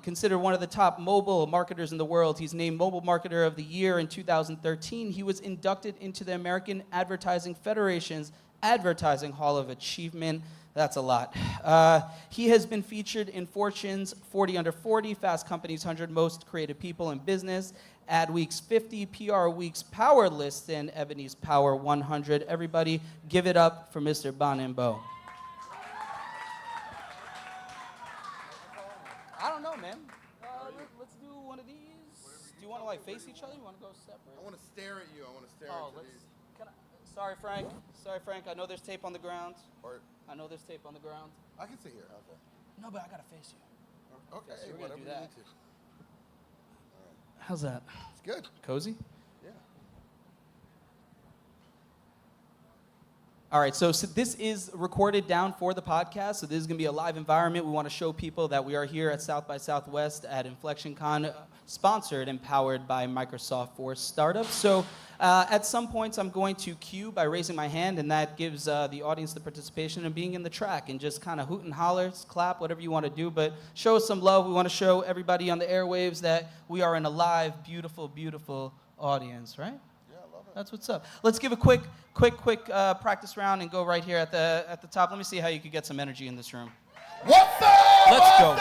considered one of the top mobile marketers in the world. He's named Mobile Marketer of the Year in 2013. He was inducted into the American Advertising Federation's Advertising Hall of Achievement. That's a lot. He has been featured in Fortune's 40 Under 40, Fast Company's 100 Most Creative People in Business, Adweek's 50, PR Week's Power List, and Ebony's Power 100. Everybody, give it up for Mr. Bonin Bough. I don't know, man. Let's do one of these. Do you want to like face each other? You want to go separate? I want to stare at you. I want to stare at these. Sorry, Frank. Sorry, Frank. I know there's tape on the ground. I know there's tape on the ground. I can sit here. Okay. No, but I gotta face you. Okay, so we're whatever gonna do you that. need to. All right. How's that? It's good. Cozy? Yeah. All right, so this is recorded down for the podcast, so this is going to be a live environment. We want to show people that we are here at South by Southwest at Inflection Con, sponsored and powered by Microsoft for Startups. So at some points, I'm going to cue by raising my hand, and that gives the audience the participation of being in the track and just kind of hoot and holler, clap, whatever you want to do, but show us some love. We want to show everybody on the airwaves that we are in a live, beautiful, beautiful audience, right? Yeah, I love it. That's what's up. Let's give a quick practice round and go right here at the top. Let me see how you could get some energy in this room. What's up? Let's go.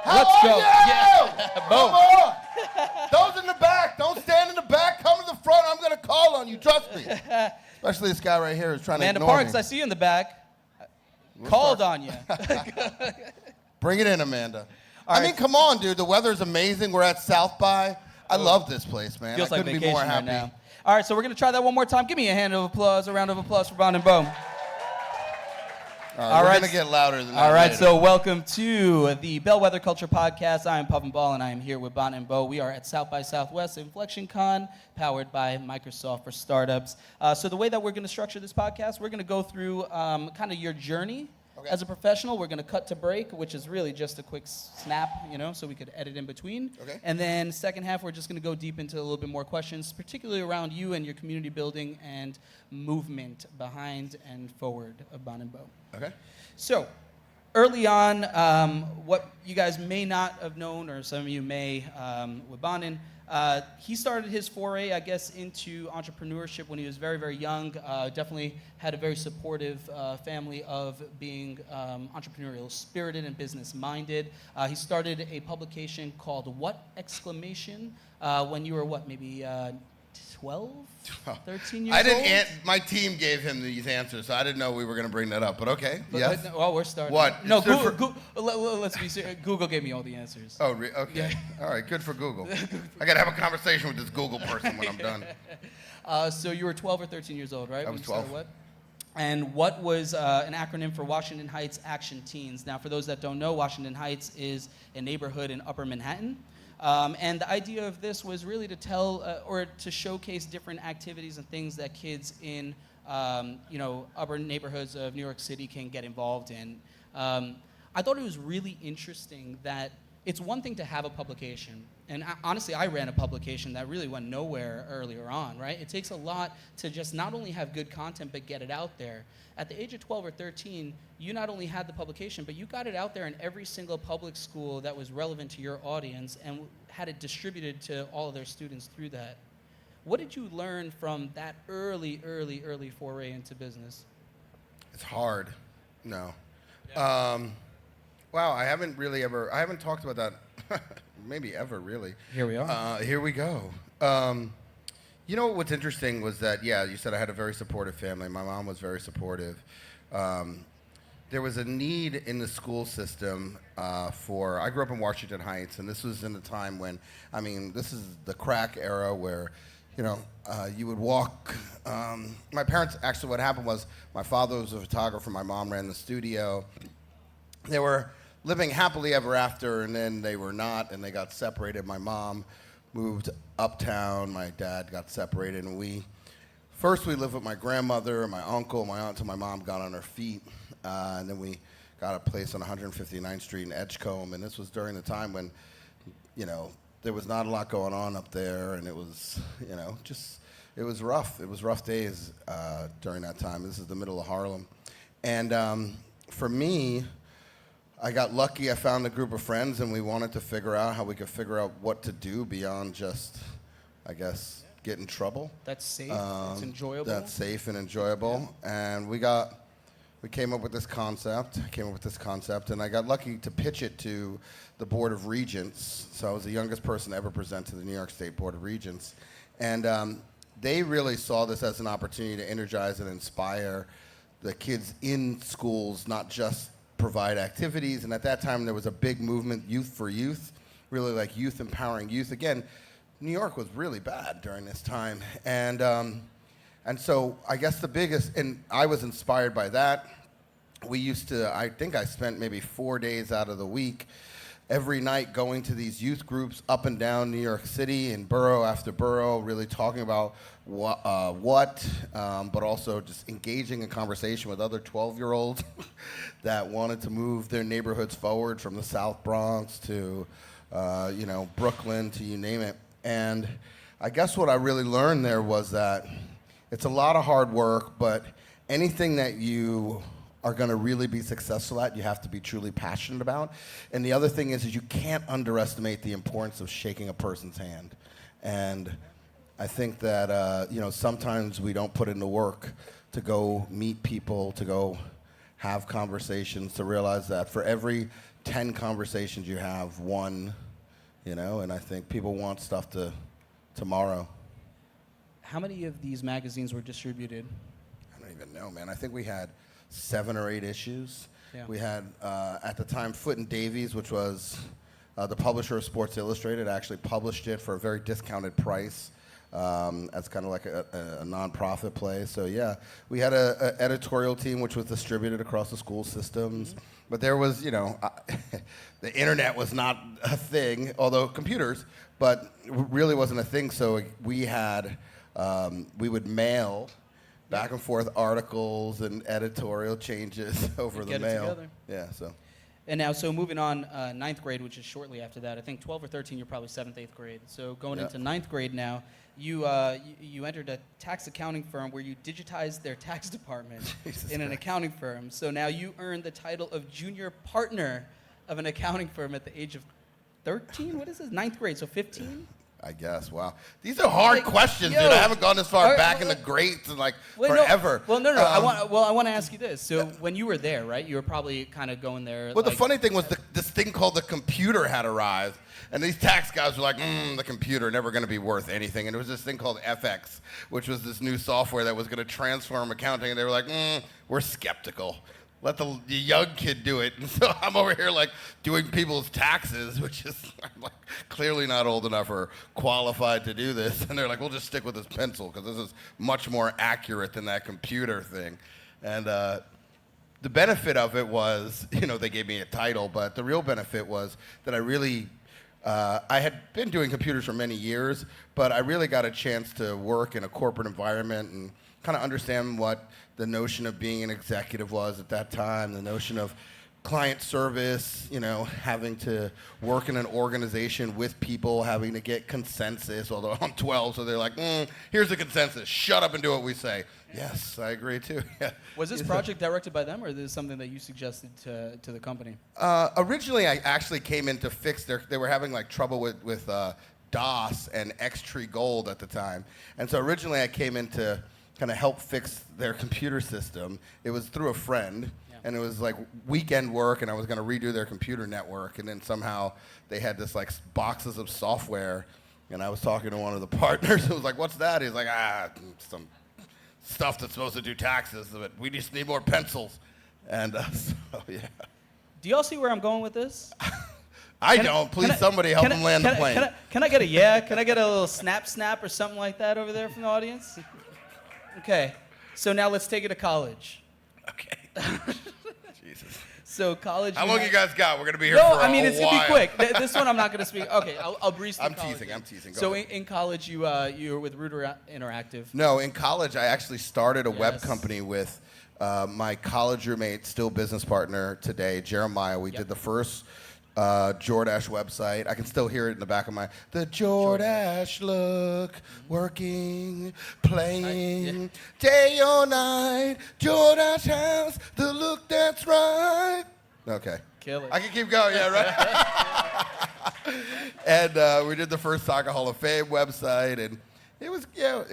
Let's go. Yeah. Boom. Come on. Those in the back, don't stand in the back. Come to the front. I'm going to call on you. Trust me. Especially this guy right here who's trying Amanda to ignore Parks, me. I see you in the back. Called on you. Bring it in, Amanda. All I right. mean, come on, dude. The weather's amazing. We're at South by. I love this place, man. Feels I like couldn't be vacation more right happy. now. All right, so we're going to try that one more time. Give me a round of applause for Bonin Bough. We're going to get louder than that. All right, later. so welcome to the Bellwether Culture Podcast. I am Puffin Ball, and I am here with Bonin Bough. We are at South by Southwest Inflection Con, powered by Microsoft for Startups. So the way that we're going to structure this podcast, we're going to go through kind of your journey. Okay. As a professional, we're going to cut to break, which is really just a quick snap, so we could edit in between. Okay. And then second half, we're just going to go deep into a little bit more questions, particularly around you and your community building and movement behind and forward of Bonin Bough. Okay. So, early on, what you guys may not have known, or some of you may, with Bonin, he started his foray, I guess, into entrepreneurship when he was very, very young. Definitely had a very supportive family of being entrepreneurial spirited and business minded. He started a publication called What? Exclamation, when you were, maybe 12, 13 years old? My team gave him these answers, so I didn't know we were going to bring that up. But okay, yes. Well, we're starting. What? No, let's be serious. Google gave me all the answers. Oh, okay. Yeah. All right, good for Google. I got to have a conversation with this Google person when I'm done. So you were 12 or 13 years old, right? I was 12. What? And what was an acronym for Washington Heights Action Teens? Now, for those that don't know, Washington Heights is a neighborhood in Upper Manhattan. And the idea of this was really to tell or to showcase different activities and things that kids in upper neighborhoods of New York City can get involved in. I thought it was really interesting that it's one thing to have a publication, and honestly, I ran a publication that really went nowhere earlier on, right? It takes a lot to just not only have good content, but get it out there. At the age of 12 or 13, you not only had the publication, but you got it out there in every single public school that was relevant to your audience and had it distributed to all of their students through that. What did you learn from that early foray into business? It's hard. No. Yeah. Wow, I haven't talked about that maybe ever, really. Here we are. Here we go. What's interesting was that, you said I had a very supportive family. My mom was very supportive. There was a need in the school system I grew up in Washington Heights, and this was in a time when, this is the crack era where, you would walk. My parents, actually what happened was my father was a photographer, my mom ran the studio. They were living happily ever after, and then they were not, and they got separated. My mom moved uptown, my dad got separated, and we lived with my grandmother, my uncle, my aunt, until my mom got on her feet, and then we got a place on 159th Street in Edgecombe, and this was during the time when, there was not a lot going on up there, and it was, it was rough. It was rough days during that time. This is the middle of Harlem. And for me, I got lucky. I found a group of friends, and we wanted to figure out how we could figure out what to do beyond just, I guess, get in trouble. That's safe. It's enjoyable. That's safe and enjoyable. Yeah. And we came up with this concept. And I got lucky to pitch it to the Board of Regents. So I was the youngest person to ever present to the New York State Board of Regents. And they really saw this as an opportunity to energize and inspire the kids in schools, not just provide activities. And at that time, there was a big movement, Youth for Youth, really like youth empowering youth. Again, New York was really bad during this time. And so I guess the biggest, and I was inspired by that. We used to, I think I spent maybe 4 days out of the week every night going to these youth groups up and down New York City and borough after borough, really talking about but also just engaging in conversation with other 12-year-olds that wanted to move their neighborhoods forward, from the South Bronx to, Brooklyn to you name it. And I guess what I really learned there was that it's a lot of hard work, but anything that you are going to really be successful at, you have to be truly passionate about. And the other thing is you can't underestimate the importance of shaking a person's hand. And I think that, sometimes we don't put in the work to go meet people, to go have conversations, to realize that for every 10 conversations you have, one, and I think people want stuff tomorrow. How many of these magazines were distributed? I don't even know, man. I think we had 7 or 8 issues. Yeah. We had, at the time, Foot and Davies, which was the publisher of Sports Illustrated, actually published it for a very discounted price as kind of like a nonprofit play. So, yeah, we had an editorial team which was distributed across the school systems. Mm-hmm. But there was, the internet was not a thing, although computers, but really wasn't a thing. So we had, we would mail back and forth articles and editorial changes over the mail. Together. Yeah, so. And now, so moving on, 9th grade, which is shortly after that. I think 12 or 13, you're probably 7th, 8th grade. So going into 9th grade now, you entered a tax accounting firm where you digitized their tax department in an accounting firm. So now you earned the title of junior partner of an accounting firm at the age of 13? What is this? 9th grade, so 15? I guess. Wow. These are hard questions, dude. I haven't gone this far back in the grades in forever. No. I want to ask you this. So when you were there, right, you were probably kind of going there. Well, the funny thing was this thing called the computer had arrived, and these tax guys were like, the computer never going to be worth anything. And there was this thing called FX, which was this new software that was going to transform accounting. And they were like, we're skeptical. Let the young kid do it. And so I'm over here doing people's taxes, which is I'm clearly not old enough or qualified to do this. And they're like, we'll just stick with this pencil because this is much more accurate than that computer thing. And the benefit of it was, they gave me a title, but the real benefit was that I really, I had been doing computers for many years, but I really got a chance to work in a corporate environment and kind of understand what the notion of being an executive was at that time, the notion of client service, having to work in an organization with people, having to get consensus, although I'm 12, so they're like, here's the consensus, shut up and do what we say. Yes, I agree too. Yeah. Was this project directed by them, or is this something that you suggested to the company? Originally, I actually came in to fix they were having trouble with DOS and X-Tree Gold at the time. And so originally I came in to kind of help fix their computer system. It was through a friend, and it was weekend work, and I was going to redo their computer network, and then somehow they had this boxes of software, and I was talking to one of the partners, who was like, what's that? He's like, some stuff that's supposed to do taxes, but we just need more pencils. And so, yeah. Do y'all see where I'm going with this? I don't. Please, somebody help him land the plane. Can I get a yeah? Can I get a little snap or something like that over there from the audience? Okay, so now let's take it to college. Okay. Jesus. So college. How long you guys got? We're gonna be here for a while. No, I mean it's gonna be quick. This one I'm not gonna speak. Okay, I'll breeze through. I'm teasing. Go so ahead. in college, you were with Rooter Interactive. No, in college I actually started a web company with my college roommate, still business partner today, Jeremiah. We did the first Jordache website. I can still hear it in the back of my the Jordache look, working, playing, day or night. Jordache has the look that's right. Okay. Kill it. I can keep going, yeah, right? And we did the first Soccer Hall of Fame website, and it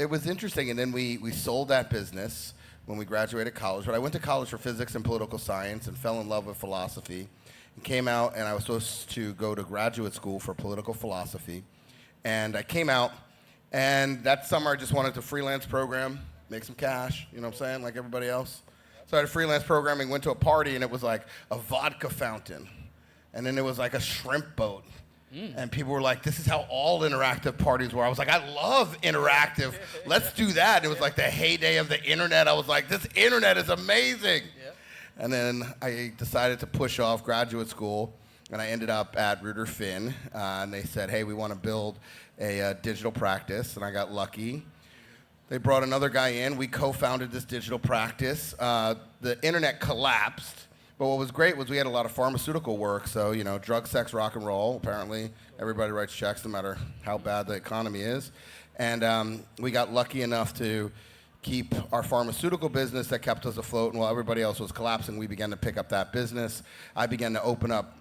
was interesting. And then we sold that business when we graduated college. But I went to college for physics and political science and fell in love with philosophy. And came out, and I was supposed to go to graduate school for political philosophy. And I came out, and that summer I just wanted to freelance program, make some cash, you know what I'm saying, like everybody else. So I had a freelance programming, went to a party, and it was like a vodka fountain. And then it was like a shrimp boat. And people were like, this is how all interactive parties were. I was like, I love interactive. Let's do that. And it was like the heyday of the internet. I was like, this internet is amazing. Yep. And then I decided to push off graduate school, and I ended up at Reuter Finn. And they said, hey, we want to build a digital practice. And I got lucky. They brought another guy in. We co-founded this digital practice. The internet collapsed. But what was great was we had a lot of pharmaceutical work. So, you know, drug, sex, rock, and roll. Apparently, everybody writes checks no matter how bad the economy is. And we got lucky enough to keep our pharmaceutical business that kept us afloat. And while everybody else was collapsing, we began to pick up that business. I began to open up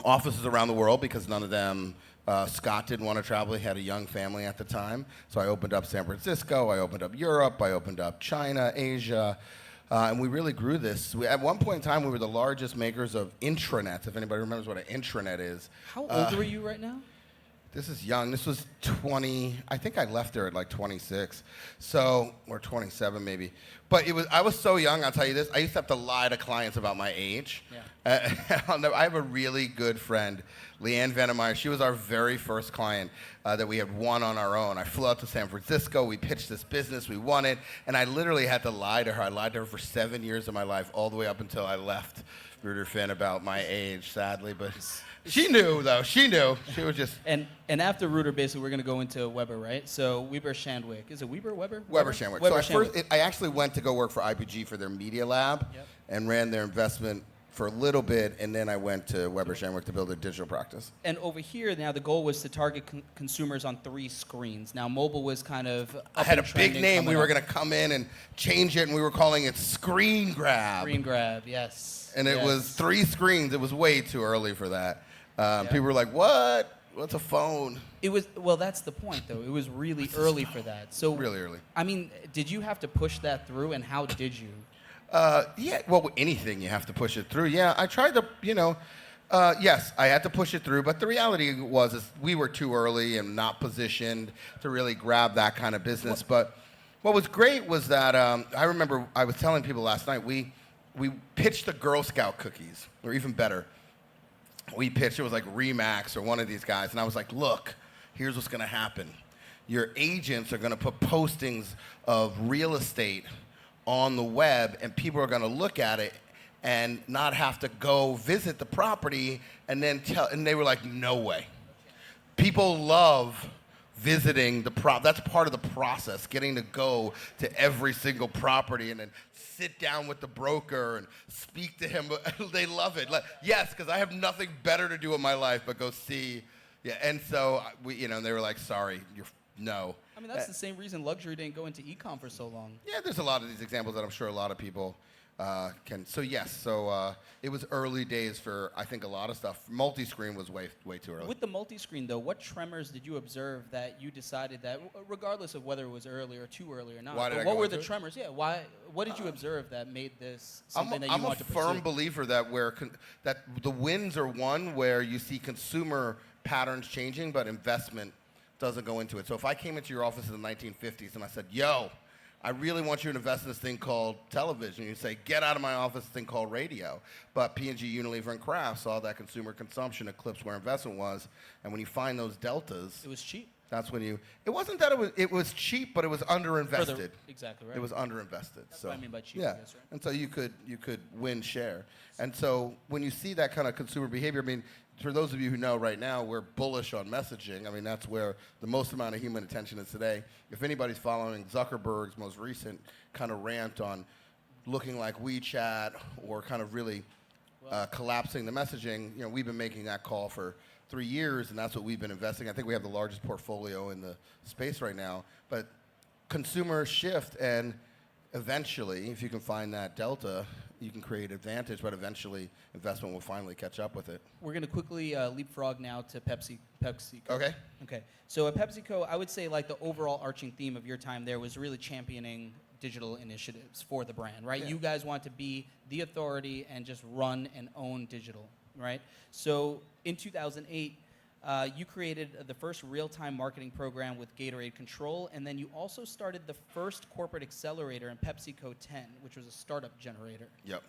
offices around the world because none of them, Scott didn't want to travel. He had a young family at the time. So I opened up San Francisco. I opened up Europe. I opened up China, Asia. And we really grew this. At one point in time, we were the largest makers of intranets, if anybody remembers what an intranet is. How old are you right now? This is young. This was 20. I think I left there at like 26, so or 27 maybe. But I was so young. I'll tell you this. I used to have to lie to clients about my age. Yeah. I have a really good friend, Leanne Venemeyer. She was our very first client that we had won on our own. I flew out to San Francisco. We pitched this business. We won it, and I literally had to lie to her. I lied to her for 7 years of my life, all the way up until I left Reuter Finn about my age, sadly, but. She knew, though. She knew. She was just... And after Reuter, basically, we're going to go into Weber, right? So Weber Shandwick. Is it Weber? Weber Shandwick. Weber So I actually went to go work for IPG for their media lab and ran their investment for a little bit, and then I went to Weber Shandwick to build a digital practice. And over here, now, the goal was to target consumers on 3 screens. Now, mobile was kind of I had a big name. We were going to come in and change it, and we were calling it Screen Grab. Screen Grab, yes. And it was 3 screens. It was way too early for that. People were like, what? What's a phone? It was, well, that's the point, though. It was really early for that. So really early. I mean, did you have to push that through, and how did you? Yeah, well, anything you have to push it through. Yeah, I tried to, yes, I had to push it through, but the reality is we were too early and not positioned to really grab that kind of business. But what was great was that I remember I was telling people last night, we pitched the Girl Scout cookies, or even better. We pitched, it was like Remax or one of these guys, and I was like, look, here's what's going to happen. Your agents are going to put postings of real estate on the web, and people are going to look at it and not have to go visit the property and then and they were like, no way. People love visiting the that's part of the process, getting to go to every single property and then sit down with the broker and speak to him. They love it. Like, yes, because I have nothing better to do in my life but go see. Yeah, and so they were like, sorry, no. I mean, that's the same reason luxury didn't go into e-com for so long. Yeah, there's a lot of these examples that I'm sure a lot of people can. So yes, it was early days for, I think, a lot of stuff. Multi-screen was way too early. With the multi-screen, though, what tremors did you observe that you decided that, regardless of whether it was early or too early or not, what were the tremors? Yeah, why? What did you observe that made this something that you wanted to pursue? I'm a firm believer that that the wins are won where you see consumer patterns changing, but investment doesn't go into it. So if I came into your office in the 1950s and I said, yo, I really want you to invest in this thing called television. You say, get out of my office, this thing called radio. But P&G, Unilever, and Kraft saw that consumer consumption eclipse where investment was. And when you find those deltas, it was cheap. That's when it wasn't that it was cheap, but it was underinvested. Exactly right. It was underinvested. That's what I mean by cheap. Yeah, guess, right? and so you could win share. And so when you see that kind of consumer behavior, I mean, for those of you who know right now, we're bullish on messaging. I mean, that's where the most amount of human attention is today. If anybody's following Zuckerberg's most recent kind of rant on looking like WeChat or kind of really collapsing the messaging, we've been making that call for 3 years, and that's what we've been investing. I think we have the largest portfolio in the space right now. But consumers shift, and eventually, if you can find that delta, you can create advantage, but eventually investment will finally catch up with it. We're going to quickly leapfrog now to PepsiCo. Okay. Okay. So at PepsiCo, I would say like the overall arching theme of your time there was really championing digital initiatives for the brand, right? Yeah. You guys want to be the authority and just run and own digital, right? So in 2008, you created the first real-time marketing program with Gatorade Control, and then you also started the first corporate accelerator in PepsiCo 10, which was a startup generator. Yep.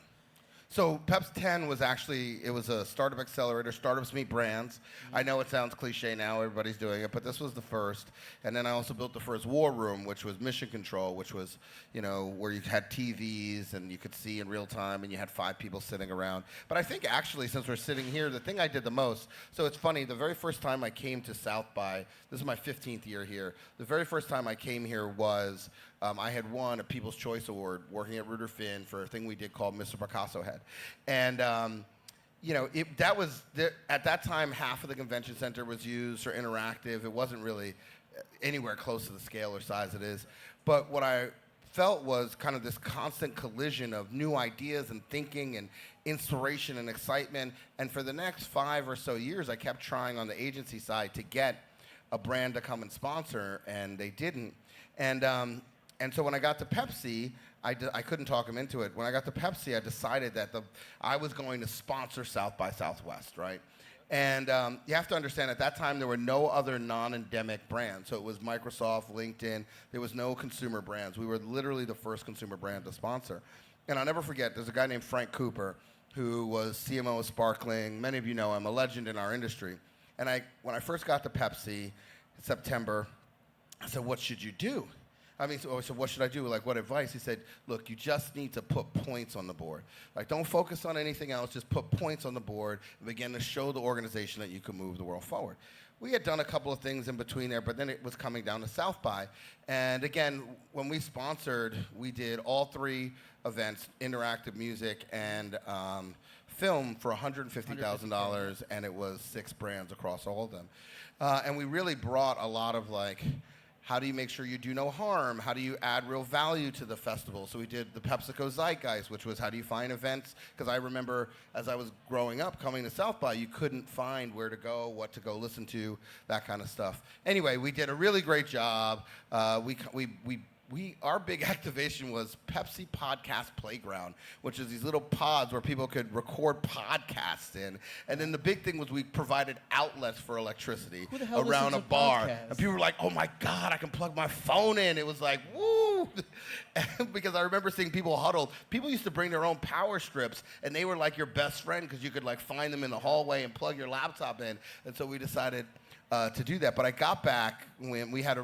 So Peps 10 was actually, it was a startup accelerator, startups meet brands. I know it sounds cliche now, everybody's doing it, but this was the first. And then I also built the first war room, which was mission control, which was, you know, where you had TVs and you could see in real time and you had 5 people sitting around. But I think actually, since we're sitting here, the thing I did the most, so it's funny, the very first time I came to South by, this is my 15th year here, the very first time I came here was, I had won a People's Choice Award working at Ruder Finn for a thing we did called Mr. Picasso Head. And, you know, at that time, half of the convention center was used for interactive. It wasn't really anywhere close to the scale or size it is. But what I felt was kind of this constant collision of new ideas and thinking and inspiration and excitement. And for the next 5 or so years, I kept trying on the agency side to get a brand to come and sponsor, and they didn't. And so when I got to Pepsi, I couldn't talk them into it. When I got to Pepsi, I decided that I was going to sponsor South by Southwest, right? And you have to understand, at that time, there were no other non-endemic brands. So it was Microsoft, LinkedIn. There was no consumer brands. We were literally the first consumer brand to sponsor. And I'll never forget, there's a guy named Frank Cooper, who was CMO of Sparkling. Many of you know him, a legend in our industry. And when I first got to Pepsi in September, I said, what should you do? I mean, so what should I do? Like, what advice? He said, look, you just need to put points on the board. Like, don't focus on anything else. Just put points on the board and begin to show the organization that you can move the world forward. We had done a couple of things in between there, but then it was coming down to South by. And again, when we sponsored, we did all 3 events, interactive music and film, for $150,000, and it was 6 brands across all of them. And we really brought a lot of, like, how do you make sure you do no harm? How do you add real value to the festival? So we did the PepsiCo Zeitgeist, which was how do you find events? Because I remember as I was growing up coming to South by, you couldn't find where to go, what to go listen to, that kind of stuff. Anyway, we did a really great job. Our big activation was Pepsi Podcast Playground, which is these little pods where people could record podcasts in. And then the big thing was we provided outlets for electricity around a bar. And people were like, oh my God, I can plug my phone in. It was like, woo! Because I remember seeing people huddled. People used to bring their own power strips, and they were like your best friend because you could like find them in the hallway and plug your laptop in. And so we decided to do that. But I got back when we had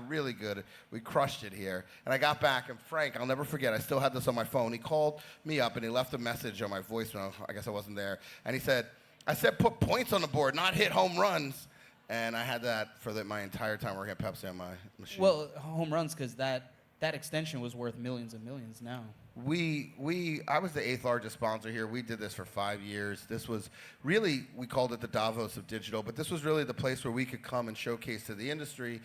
we crushed it here. And I got back, and Frank, I'll never forget, I still had this on my phone. He called me up and he left a message on my voicemail. I guess I wasn't there. And he said, I said put points on the board, not hit home runs. And I had that for my entire time working at Pepsi on my machine. Well, home runs, because that extension was worth millions and millions now. I was the 8th largest sponsor here. We did this for 5 years. This was really, we called it the Davos of digital, but this was really the place where we could come and showcase to the industry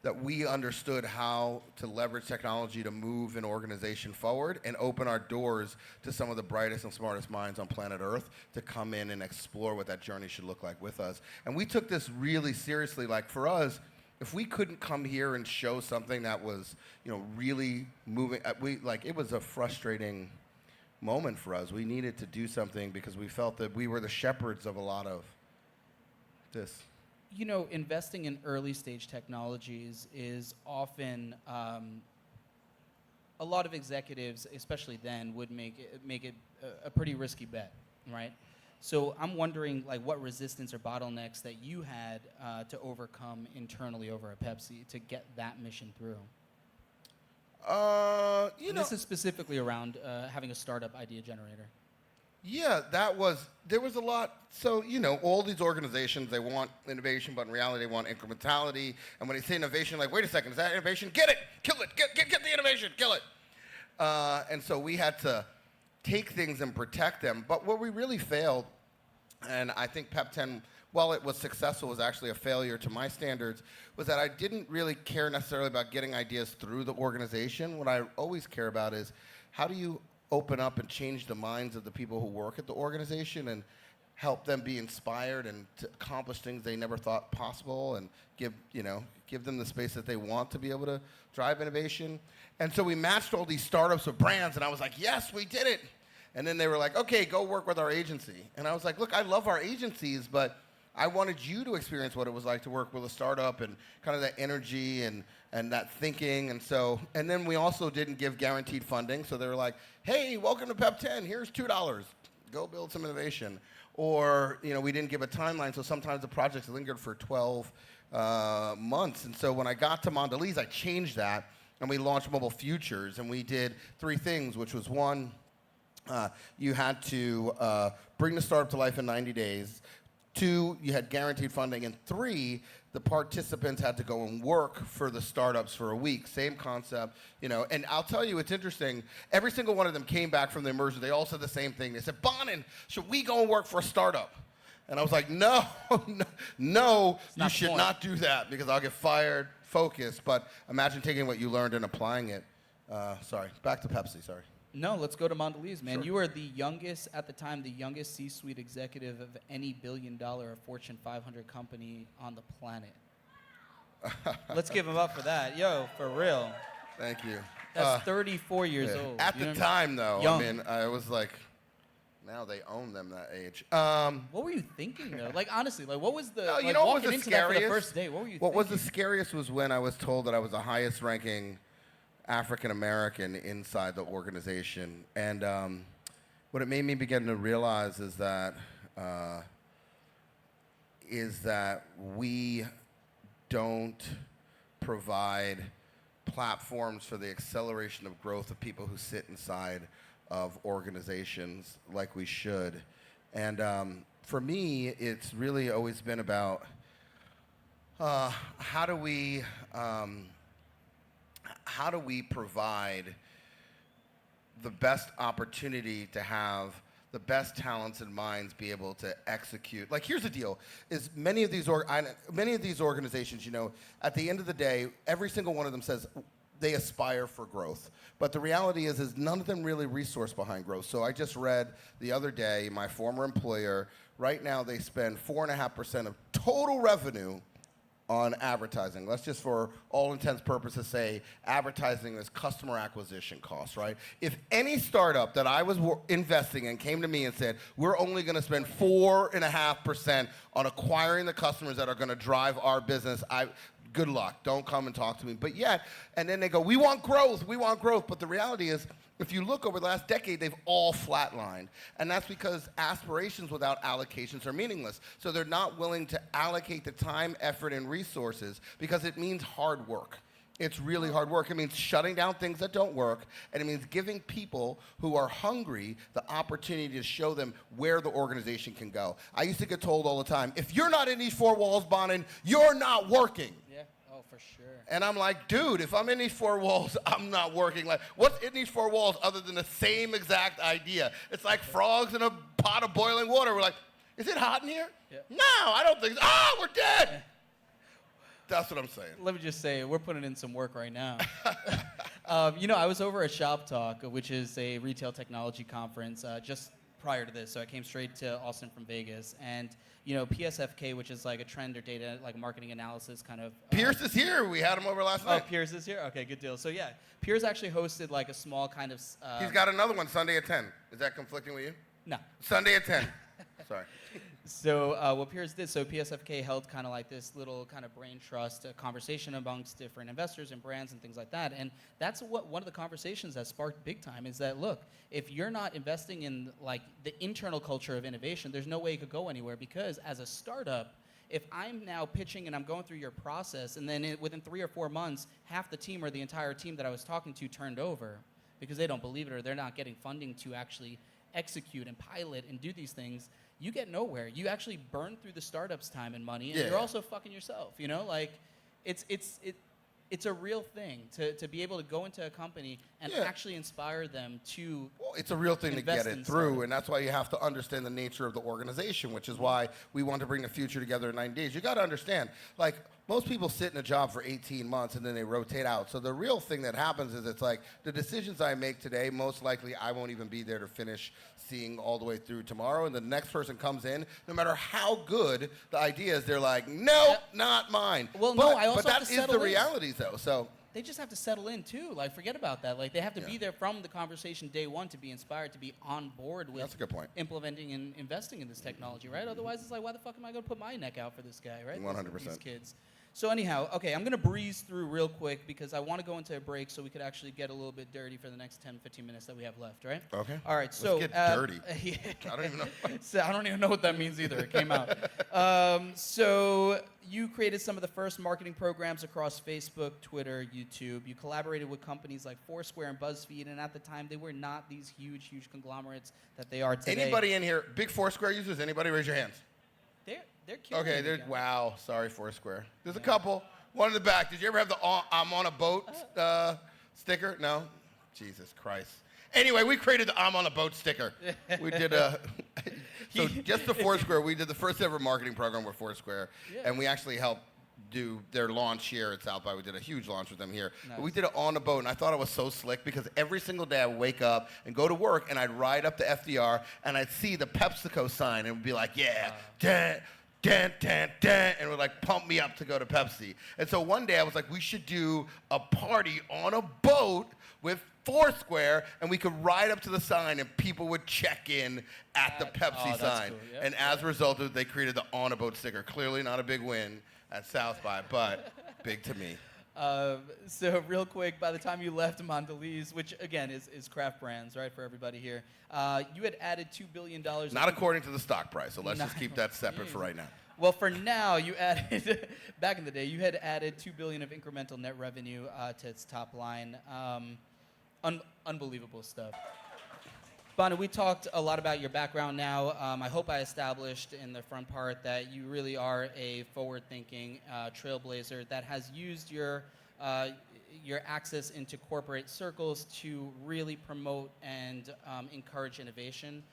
that we understood how to leverage technology to move an organization forward and open our doors to some of the brightest and smartest minds on planet Earth to come in and explore what that journey should look like with us. And we took this really seriously. Like, for us, if we couldn't come here and show something that was, you know, really moving, it was a frustrating moment for us. We needed to do something because we felt that we were the shepherds of a lot of this. You know, investing in early stage technologies is often, a lot of executives, especially then, would make it a pretty risky bet, right? So I'm wondering, like, what resistance or bottlenecks that you had to overcome internally over at Pepsi to get that mission through. This is specifically around having a startup idea generator. Yeah, there was a lot. So, you know, all these organizations, they want innovation, but in reality, they want incrementality. And when they say innovation, like, wait a second, is that innovation? Get it, kill it, get the innovation, kill it. And so we had to take things and protect them. But where we really failed, and I think Pep 10, while it was successful, was actually a failure to my standards, was that I didn't really care necessarily about getting ideas through the organization. What I always care about is how do you open up and change the minds of the people who work at the organization and help them be inspired and to accomplish things they never thought possible, and give them the space that they want to be able to drive innovation. And so we matched all these startups with brands, and I was like, yes, we did it. And then they were like, okay, go work with our agency. And I was like, look, I love our agencies, but I wanted you to experience what it was like to work with a startup and kind of that energy and that thinking. And then we also didn't give guaranteed funding. So they were like, hey, welcome to Pep 10. Here's $2. Go build some innovation. Or, we didn't give a timeline. So sometimes the projects lingered for 12 months. And so when I got to Mondelez, I changed that. And we launched Mobile Futures. And we did 3 things, which was 1, you had to bring the startup to life in 90 days. 2, you had guaranteed funding. And 3, the participants had to go and work for the startups for a week. Same concept, And I'll tell you, it's interesting. Every single one of them came back from the immersion. They all said the same thing. They said, Bonin, should we go and work for a startup? And I was like, no, you should not do that because I'll get fired. Focus. But imagine taking what you learned and applying it. Sorry, back to Pepsi, sorry. No, let's go to Mondelez, man. Sure. You were the youngest, at the time, the youngest C-suite executive of any billion-dollar or Fortune 500 company on the planet. Let's give him up for that. Yo, for real. Thank you. That's 34 years old. At the time, though, young. I was like, now they own them that age. What were you thinking, though? Like, honestly, what was the, what was the scariest? That for the first day, what were you thinking? What was the scariest was when I was told that I was the highest ranking African American inside the organization. And what it made me begin to realize is that we don't provide platforms for the acceleration of growth of people who sit inside of organizations like we should. And for me, it's really always been about how do we provide the best opportunity to have the best talents and minds be able to execute. Like, here's the deal, is many of these organizations, at the end of the day, every single one of them says they aspire for growth. But the reality is none of them really resource behind growth. So I just read the other day, my former employer, right now they spend 4.5% of total revenue on advertising. Let's just, for all intents purposes, say advertising is customer acquisition costs, right? If any startup that I was investing in came to me and said, we're only going to spend 4.5% on acquiring the customers that are going to drive our business, good luck. Don't come and talk to me. But yet, and then they go, we want growth. But the reality is, if you look over the last decade, they've all flatlined. And that's because aspirations without allocations are meaningless. So they're not willing to allocate the time, effort, and resources because it means hard work. It's really hard work. It means shutting down things that don't work, and it means giving people who are hungry the opportunity to show them where the organization can go. I used to get told all the time, if you're not in these 4 walls, Bonin, you're not working. Yeah. Oh, for sure. And I'm like, dude, if I'm in these 4 walls, I'm not working. Like, what's in these 4 walls other than the same exact idea? It's like frogs in a pot of boiling water. We're like, is it hot in here? Yeah. No, I don't think so. Ah, we're dead. That's what I'm saying. Let me just say, we're putting in some work right now. I was over at Shop Talk, which is a retail technology conference, just prior to this. So I came straight to Austin from Vegas. And, PSFK, which is like a trend or data, like marketing analysis kind of. Pierce is here. We had him over last night. Oh, Pierce is here? Okay, good deal. So, yeah, Pierce actually hosted like a small kind of. He's got another one Sunday at 10. Is that conflicting with you? No. Sunday at 10. Sorry. So what Pierce did, so PSFK held kind of like this little kind of brain trust conversation amongst different investors and brands and things like that. And that's what one of the conversations that sparked big time is that, look, if you're not investing in like the internal culture of innovation, there's no way you could go anywhere, because as a startup, if I'm now pitching and I'm going through your process, and then within 3 or 4 months, half the team or the entire team that I was talking to turned over because they don't believe it or they're not getting funding to actually execute and pilot and do these things, you get nowhere. You actually burn through the startup's time and money, and you're also fucking yourself. Like it's a real thing to be able to go into a company and actually inspire them to. Well, it's a real thing to get it through, and that's why you have to understand the nature of the organization, which is why we want to bring the future together in 90 days. You got to understand, like, most people sit in a job for 18 months and then they rotate out. So the real thing that happens is it's like the decisions I make today, most likely I won't even be there to finish seeing all the way through tomorrow. And the next person comes in, no matter how good the idea is, they're like, nope, not mine. Well, but, no, I also but have that to is settle the in. reality, though. So They just have to settle in too. Like, forget about that. Like, they have to be there from the conversation day one to be inspired, to be on board with That's a good point. implementing and investing in this technology, right? Otherwise, it's like, why the fuck am I going to put my neck out for this guy, right? 100%. These kids. So anyhow, okay, I'm going to breeze through real quick because I want to go into a break so we could actually get a little bit dirty for the next 10, 15 minutes that we have left, right? Okay. All right, so Let's get dirty. Yeah. I don't even know. So I don't even know what that means either. It came out. So you created some of the first marketing programs across Facebook, Twitter, YouTube. You collaborated with companies like Foursquare and BuzzFeed, and at the time they were not these huge conglomerates that they are today. Anybody in here, big Foursquare users? Anybody raise your hands? They're killing Okay, it. wow, sorry, Foursquare. There's a couple. One in the back. Did you ever have the I'm on a boat sticker? No? Jesus Christ. Anyway, we created the I'm on a boat sticker. We did so just the Foursquare, we did the first ever marketing program with Foursquare, and we actually helped do their launch here at South by. We did a huge launch with them here. Nice. But we did it on a boat, and I thought it was so slick because every single day I would wake up and go to work, and I'd ride up to FDR, and I'd see the PepsiCo sign, and it would be like, yeah, dan, dan, dan, dan, and it would like pump me up to go to Pepsi. And so one day I was like, we should do a party on a boat with Foursquare, and we could ride up to the sign, and people would check in at the Pepsi sign. Cool. Yep. And as a result of it, they created the on a boat sticker. Clearly not a big win at South by, but big to me. So real quick, by the time you left Mondelez, which again is craft brands, right, for everybody here, you had added $2 billion. Not according to the stock price, so let's just keep that separate for right now. Well, for now, you added, back in the day, you had added $2 billion of incremental net revenue to its top line. Unbelievable stuff. Bonin, we talked a lot about your background now. I hope I established in the front part that you really are a forward-thinking trailblazer that has used your access into corporate circles to really promote and encourage innovation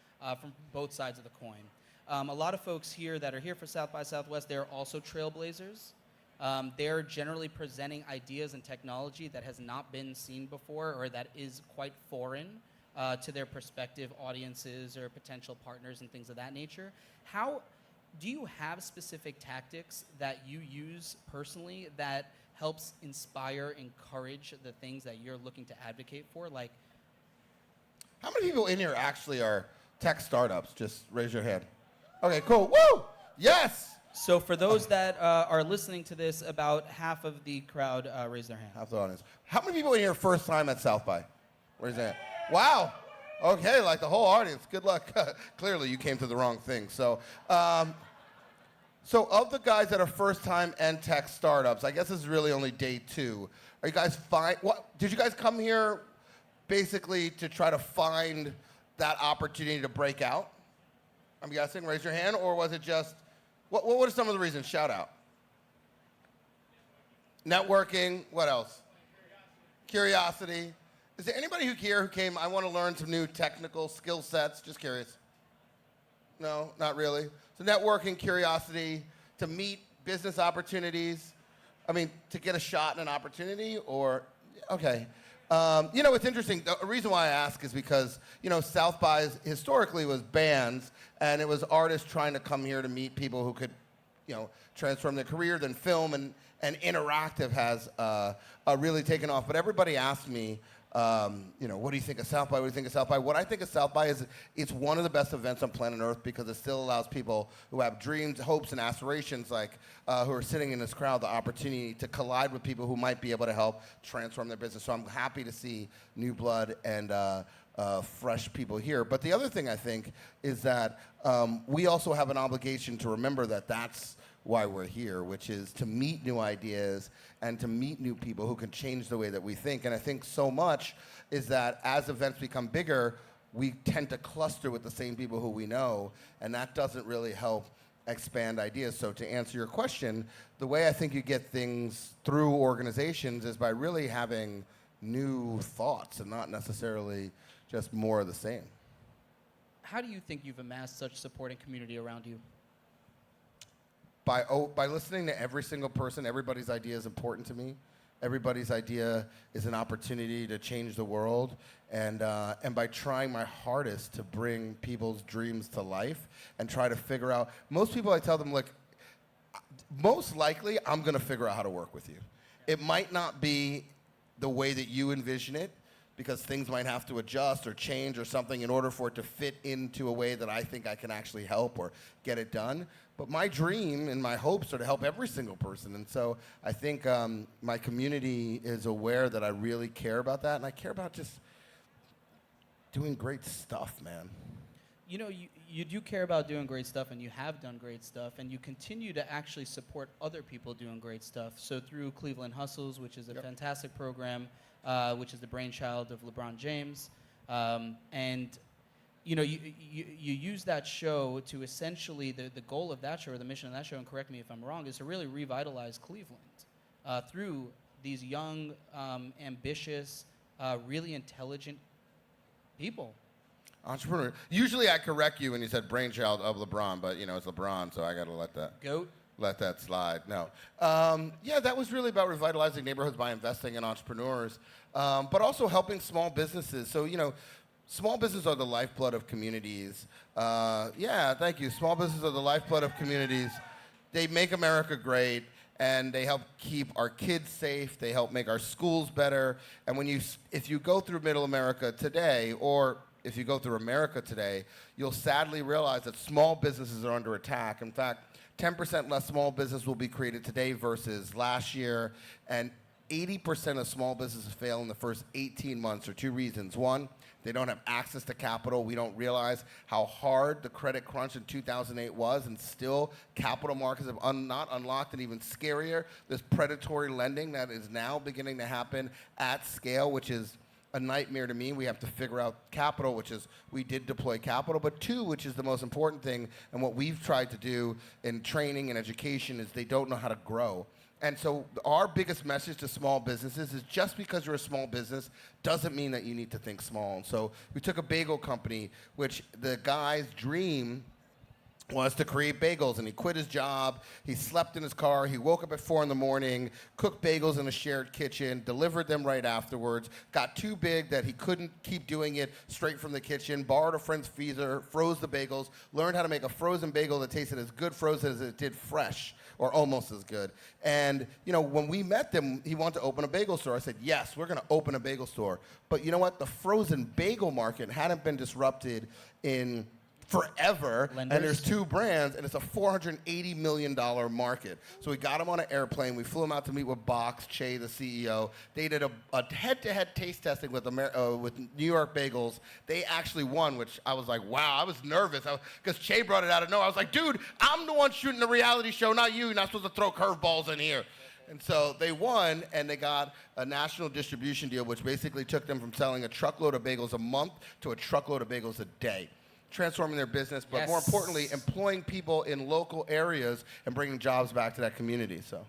from both sides of the coin. A lot of folks here that are here for South by Southwest, they're also trailblazers. They're generally presenting ideas and technology that has not been seen before or that is quite foreign to their prospective audiences or potential partners and things of that nature. How do you have specific tactics that you use personally that helps inspire, encourage the things that you're looking to advocate for? Like, how many people in here actually are tech startups? Just raise your hand. Okay, cool. Woo! Yes! So for those that are listening to this, about half of the crowd raise their hand. Half the audience. How many people in here first time at South by? Raise your hand. Wow. Okay, like the whole audience. Good luck. Clearly, you came to the wrong thing. So, so of the guys that are first-time and tech startups, I guess this is really only day 2. Are you guys fine? What did you guys come here basically to try to find that opportunity to break out? I'm guessing. Raise your hand, or was it just? What are some of the reasons? Shout out. Networking. What else? Curiosity. Is there anybody here who came, I want to learn some new technical skill sets? Just curious. No, not really. So networking, curiosity, to meet business opportunities. I mean, to get a shot at an opportunity or, okay. You know, it's interesting. The reason why I ask is because, you know, South by historically was bands, and it was artists trying to come here to meet people who could, you know, transform their career. Then film and interactive has really taken off. But everybody asked me, you know, what do you think of South by? What do you think of South by? What I think of South by is it's one of the best events on planet Earth because it still allows people who have dreams, hopes, and aspirations, like who are sitting in this crowd, the opportunity to collide with people who might be able to help transform their business. So I'm happy to see new blood and fresh people here. But the other thing I think is that we also have an obligation to remember that that's why we're here, which is to meet new ideas and to meet new people who can change the way that we think. And I think so much is that as events become bigger, we tend to cluster with the same people who we know, and that doesn't really help expand ideas. So to answer your question, the way I think you get things through organizations is by really having new thoughts and not necessarily just more of the same. How do you think you've amassed such support and community around you? by listening to every single person, everybody's idea is important to me. Everybody's idea is an opportunity to change the world, and by trying my hardest to bring people's dreams to life and try to figure out. Most people, I tell them, like, most likely I'm going to figure out how to work with you. It might not be the way that you envision it, because things might have to adjust or change or something in order for it to fit into a way that I think I can actually help or get it done. But my dream and my hopes are to help every single person. And so I think my community is aware that I really care about that, and I care about just doing great stuff, man. You know, you do care about doing great stuff, and you have done great stuff, and you continue to actually support other people doing great stuff. So through Cleveland Hustles, which is a fantastic program, which is the brainchild of LeBron James, and you know, you use that show to essentially, the goal of that show, or the mission of that show, and correct me if I'm wrong, is to really revitalize Cleveland through these young, ambitious, really intelligent people. Entrepreneur. Usually I correct you when you said brainchild of LeBron, but you know it's LeBron, so I got to let that slide. No. Yeah, that was really about revitalizing neighborhoods by investing in entrepreneurs, but also helping small businesses. So, you know, small businesses are the lifeblood of communities. Yeah, thank you. Small businesses are the lifeblood of communities. They make America great, and they help keep our kids safe. They help make our schools better. And if you go through Middle America today, or if you go through America today, you'll sadly realize that small businesses are under attack. In fact, 10% less small business will be created today versus last year, and 80% of small businesses fail in the first 18 months for two reasons. One, they don't have access to capital. We don't realize how hard the credit crunch in 2008 was, and still capital markets have not unlocked, and even scarier, this predatory lending that is now beginning to happen at scale, which is a nightmare to me. We have to figure out capital, which is, we did deploy capital, but two, which is the most important thing, and what we've tried to do in training and education, is they don't know how to grow. And so our biggest message to small businesses is, just because you're a small business doesn't mean that you need to think small. And so we took a bagel company, which the guy's dream was to create bagels, and he quit his job. He slept in his car. He woke up at 4 a.m, cooked bagels in a shared kitchen, delivered them right afterwards, got too big that he couldn't keep doing it straight from the kitchen, borrowed a friend's freezer, froze the bagels, learned how to make a frozen bagel that tasted as good frozen as it did fresh, or almost as good. And, you know, when we met them, he wanted to open a bagel store. I said, yes, we're going to open a bagel store. But you know what? The frozen bagel market hadn't been disrupted in forever, Lenders. And there's two brands, and it's a $480 million market. So we got him on an airplane. We flew him out to meet with Box, Che, the CEO. They did a head-to-head taste testing with New York Bagels. They actually won, which I was like, wow, I was nervous, because Che brought it out of nowhere. I was like, dude, I'm the one shooting the reality show, not you. You're not supposed to throw curveballs in here. And so they won, and they got a national distribution deal, which basically took them from selling a truckload of bagels a month to a truckload of bagels a day, transforming their business, but more importantly, employing people in local areas and bringing jobs back to that community. So,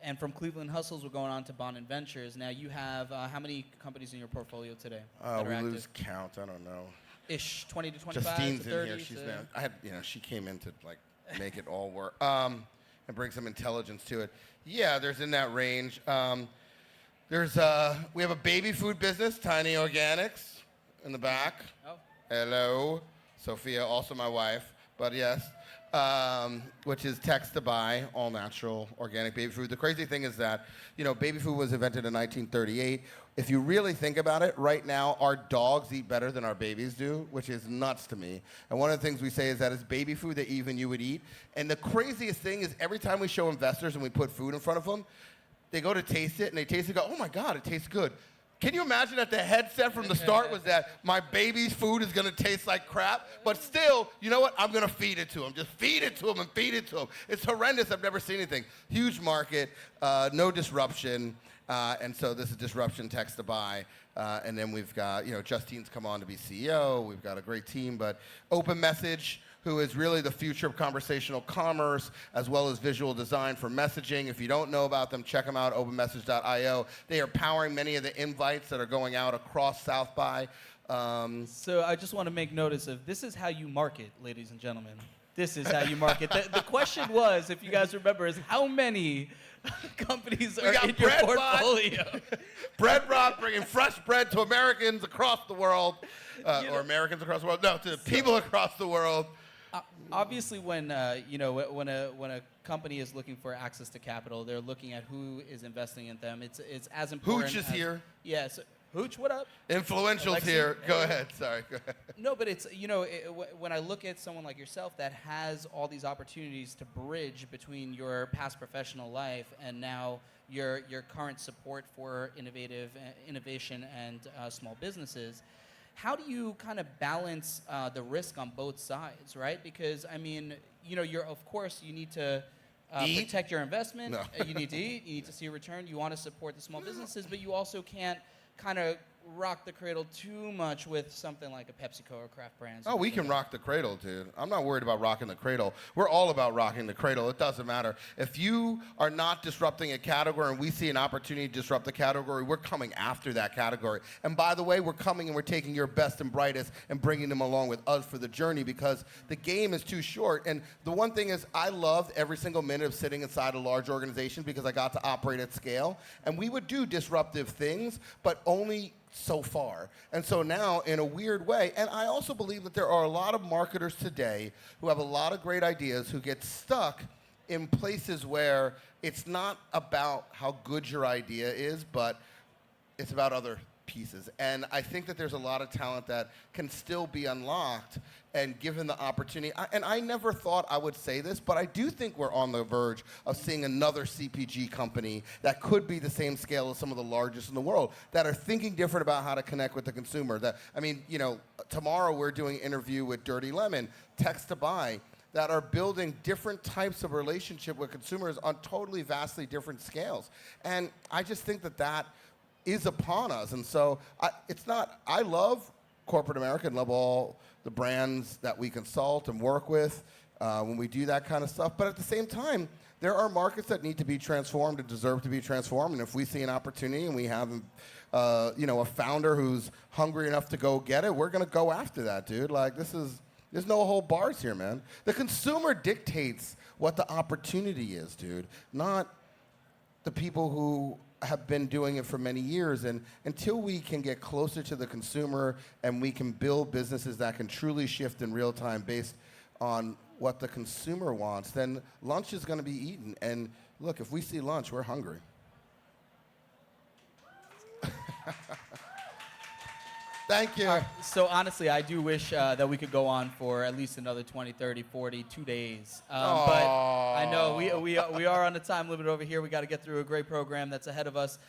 and from Cleveland Hustles, we're going on to Bonin Ventures. Now, you have how many companies in your portfolio today? We lose count. I don't know. Ish, 20 to 25 Justine's to 30. in here. She's been. She came in to like make it all work and bring some intelligence to it. Yeah, there's in that range. We have a baby food business, Tiny Organics, in the back. Oh. Hello. Sophia, also my wife, but yes, which is text to buy, all natural, organic baby food. The crazy thing is that, you know, baby food was invented in 1938. If you really think about it, right now, our dogs eat better than our babies do, which is nuts to me. And one of the things we say is that it's baby food that even you would eat. And the craziest thing is, every time we show investors and we put food in front of them, they go to taste it, and they taste it and go, oh my God, it tastes good. Can you imagine that the headset from the start was that my baby's food is going to taste like crap? But still, you know what? I'm going to feed it to him. Just feed it to him and feed it to him. It's horrendous. I've never seen anything. Huge market, no disruption. And so this is disruption, text to buy. And then we've got, you know, Justine's come on to be CEO. We've got a great team. But Open Message, who is really the future of conversational commerce, as well as visual design for messaging. If you don't know about them, check them out, openmessage.io. They are powering many of the invites that are going out across South by. So I just want to make notice of, this is how you market, ladies and gentlemen. This is how you market. The question was, if you guys remember, is how many companies are in your portfolio? Bread Rock bringing fresh bread to Americans across the world, or Americans across the world. No, to people across the world. Obviously, when when a company is looking for access to capital, they're looking at who is investing in them. It's as important. Hooch is here. Yes. Hooch, what up? Influential's here. Go ahead. Sorry. Go ahead. No, but it's, when I look at someone like yourself that has all these opportunities to bridge between your past professional life and now your current support for innovation and small businesses, how do you kind of balance the risk on both sides, right? Because, I mean, of course, you need to protect your investment. No. You need to eat. You need to see a return. You want to support the small businesses, but you also can't kind of rock the cradle too much with something like a PepsiCo or Kraft Brands. Oh, we can rock the cradle, dude. I'm not worried about rocking the cradle. We're all about rocking the cradle. It doesn't matter. If you are not disrupting a category and we see an opportunity to disrupt the category, we're coming after that category. And by the way, we're coming and we're taking your best and brightest and bringing them along with us for the journey because the game is too short. And the one thing is I loved every single minute of sitting inside a large organization because I got to operate at scale. And we would do disruptive things, but only so far. And so now, in a weird way, and I also believe that there are a lot of marketers today who have a lot of great ideas who get stuck in places where it's not about how good your idea is, but it's about other pieces. And I think that there's a lot of talent that can still be unlocked and given the opportunity. And I never thought I would say this, but I do think we're on the verge of seeing another CPG company that could be the same scale as some of the largest in the world that are thinking different about how to connect with the consumer. Tomorrow we're doing an interview with Dirty Lemon, Text to Buy, that are building different types of relationship with consumers on totally vastly different scales. And I just think that is upon us. And so I love corporate America and love all the brands that we consult and work with when we do that kind of stuff. But at the same time, there are markets that need to be transformed and deserve to be transformed. And if we see an opportunity and we have a founder who's hungry enough to go get it, we're going to go after that, dude. Like, there's no whole bars here, man. The consumer dictates what the opportunity is, dude, not the people who have been doing it for many years. And until we can get closer to the consumer and we can build businesses that can truly shift in real time based on what the consumer wants, then lunch is going to be eaten. And look, if we see lunch, we're hungry. Thank you. So honestly, I do wish that we could go on for at least another 20, 30, 40, 2 days. But I know we are on a time limit over here. We got to get through a great program that's ahead of us.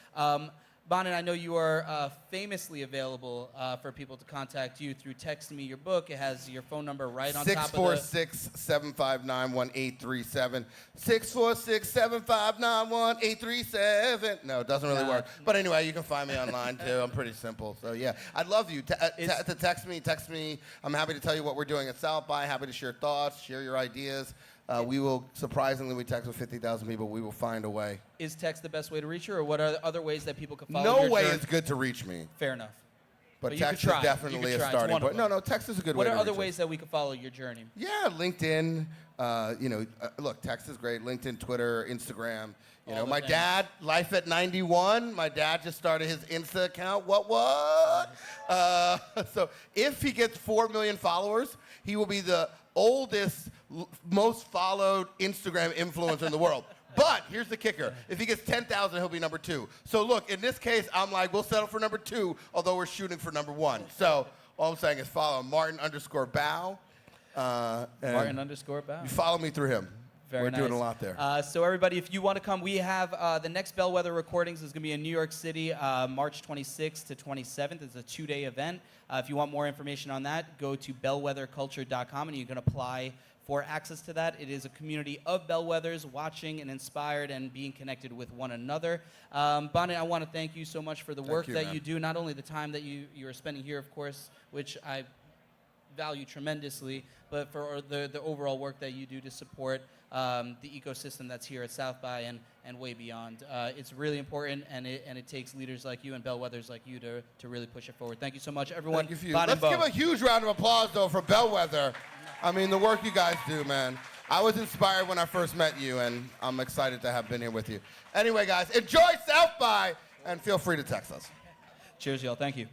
Bonin, I know you are famously available for people to contact you through Text Me Your Book. It has your phone number right on top of the... 646-759-1837. 646-759-1837. No, it doesn't really work. But anyway, you can find me online, too. I'm pretty simple. So, yeah. I'd love you to text me. I'm happy to tell you what we're doing at South by. Happy to share thoughts, share your ideas. We text with 50,000 people. We will find a way. Is text the best way to reach you, or what are the other ways that people can follow No your way journey? is good to reach me. Fair enough. But text is definitely a starting point. No, text is a good way to reach What are other ways that we can follow your journey? Yeah, LinkedIn. Look, text is great. LinkedIn, Twitter, Instagram. My dad, Life at 91. My dad just started his Insta account. What? So if he gets 4 million followers, he will be the oldest, most followed Instagram influencer in the world. But here's the kicker. If he gets 10,000, he'll be number 2. So look, in this case, I'm like, we'll settle for number 2, although we're shooting for number 1. So all I'm saying is follow Martin_Bough. Martin_Bough. You follow me through him. We're doing a lot there. So everybody, if you want to come, we have the next Bellwether recordings is going to be in New York City, March 26th to 27th. It's a 2-day event. If you want more information on that, go to bellwetherculture.com and you can apply for access to that. It is a community of Bellwethers watching and inspired and being connected with one another. Bonin, I want to thank you so much for the work that you do, not only the time that you are spending here, of course, which I value tremendously, but for the overall work that you do to support the ecosystem that's here at South by and way beyond. It's really important, and it takes leaders like you and Bellwethers like you to really push it forward. Thank you so much, everyone. Thank you. Let's give a huge round of applause, though, for Bellwether. I mean, the work you guys do, man. I was inspired when I first met you, and I'm excited to have been here with you. Anyway, guys, enjoy South by, and feel free to text us. Cheers, y'all. Thank you.